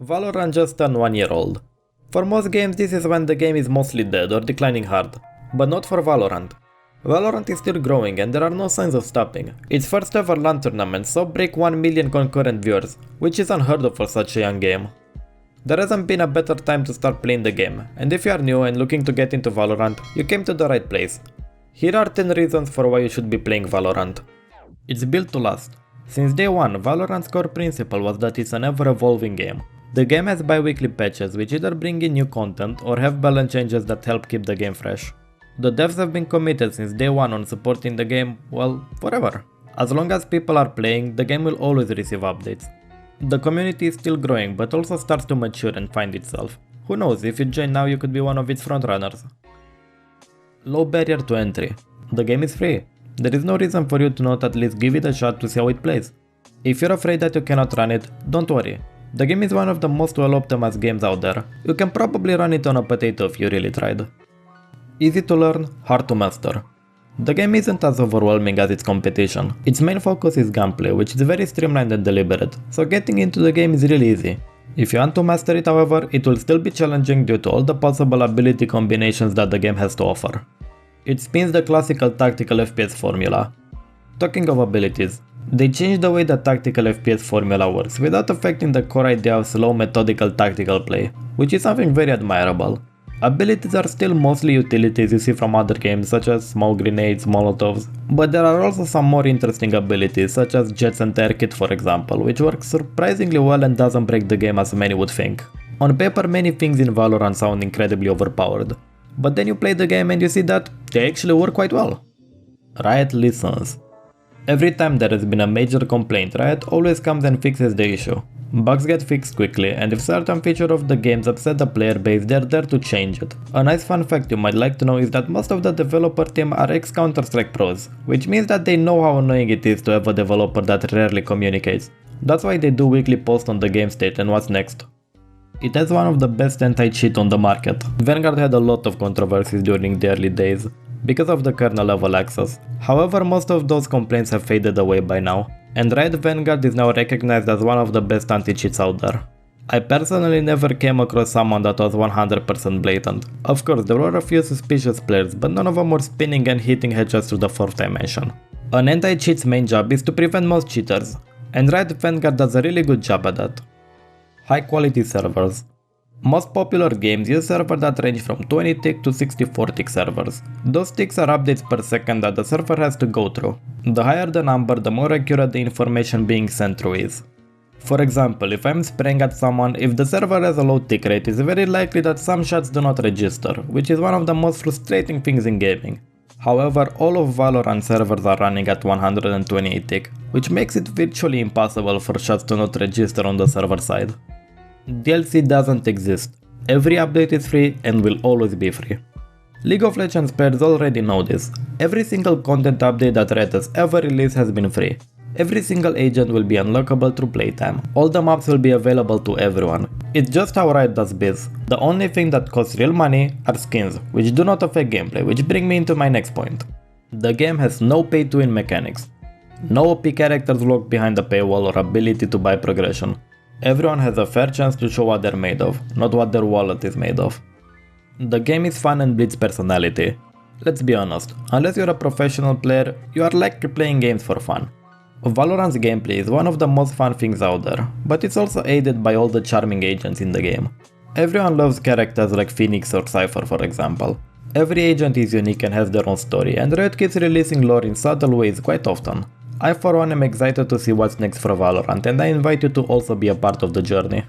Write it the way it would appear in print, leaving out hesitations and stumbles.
Valorant just turned 1 year old. For most games this is when the game is mostly dead or declining hard, but not for Valorant. Valorant is still growing and there are no signs of stopping. Its first ever LAN tournament saw break 1 million concurrent viewers, which is unheard of for such a young game. There hasn't been a better time to start playing the game, and if you are new and looking to get into Valorant, you came to the right place. Here are 10 reasons for why you should be playing Valorant. It's built to last. Since day 1, Valorant's core principle was that it's an ever-evolving game. The game has bi-weekly patches which either bring in new content or have balance changes that help keep the game fresh. The devs have been committed since day 1 on supporting the game, well, forever. As long as people are playing, the game will always receive updates. The community is still growing but also starts to mature and find itself. Who knows, if you join now you could be one of its frontrunners. Low barrier to entry. The game is free. There is no reason for you to not at least give it a shot to see how it plays. If you're afraid that you cannot run it, don't worry. The game is one of the most well-optimized games out there. You can probably run it on a potato if you really tried. Easy to learn, hard to master. The game isn't as overwhelming as its competition. Its main focus is gameplay, which is very streamlined and deliberate, so getting into the game is really easy. If you want to master it, however, it will still be challenging due to all the possible ability combinations that the game has to offer. It spins the classical tactical FPS formula. Talking of abilities, they changed the way the tactical FPS formula works without affecting the core idea of slow methodical tactical play, which is something very admirable. Abilities are still mostly utilities you see from other games such as smoke grenades, molotovs, but there are also some more interesting abilities such as jets and air kit for example, which works surprisingly well and doesn't break the game as many would think. On paper many things in Valorant sound incredibly overpowered, but then you play the game and you see that they actually work quite well. Riot listens. Every time there has been a major complaint, Riot always comes and fixes the issue. Bugs get fixed quickly, and if certain feature of the games upset the player base, they're there to change it. A nice fun fact you might like to know is that most of the developer team are ex-Counter-Strike pros, which means that they know how annoying it is to have a developer that rarely communicates. That's why they do weekly posts on the game state and what's next. It has one of the best anti-cheat on the market. Vanguard had a lot of controversies during the early days, because of the kernel level access. However, most of those complaints have faded away by now, and Riot Vanguard is now recognized as one of the best anti-cheats out there. I personally never came across someone that was 100% blatant. Of course, there were a few suspicious players, but none of them were spinning and hitting headshots through the fourth dimension. An anti-cheat's main job is to prevent most cheaters, and Riot Vanguard does a really good job at that. High quality servers. Most popular games use servers that range from 20 tick to 64 tick servers. Those ticks are updates per second that the server has to go through. The higher the number, the more accurate the information being sent through is. For example, if I'm spraying at someone, if the server has a low tick rate, it's very likely that some shots do not register, which is one of the most frustrating things in gaming. However, all of Valorant servers are running at 128 tick, which makes it virtually impossible for shots to not register on the server side. DLC doesn't exist. Every update is free and will always be free. League of Legends players already know this. Every single content update that Riot has ever released has been free. Every single agent will be unlockable through playtime. All the maps will be available to everyone. It's just how Riot does biz. The only thing that costs real money are skins, which do not affect gameplay, which bring me into my next point. The game has no pay-to-win mechanics. No OP characters locked behind the paywall or ability to buy progression. Everyone has a fair chance to show what they're made of, not what their wallet is made of. The game is fun and bleeds personality. Let's be honest, unless you're a professional player, you are likely playing games for fun. Valorant's gameplay is one of the most fun things out there, but it's also aided by all the charming agents in the game. Everyone loves characters like Phoenix or Cypher for example. Every agent is unique and has their own story, and Riot keeps releasing lore in subtle ways quite often. I for one am excited to see what's next for Valorant, and I invite you to also be a part of the journey.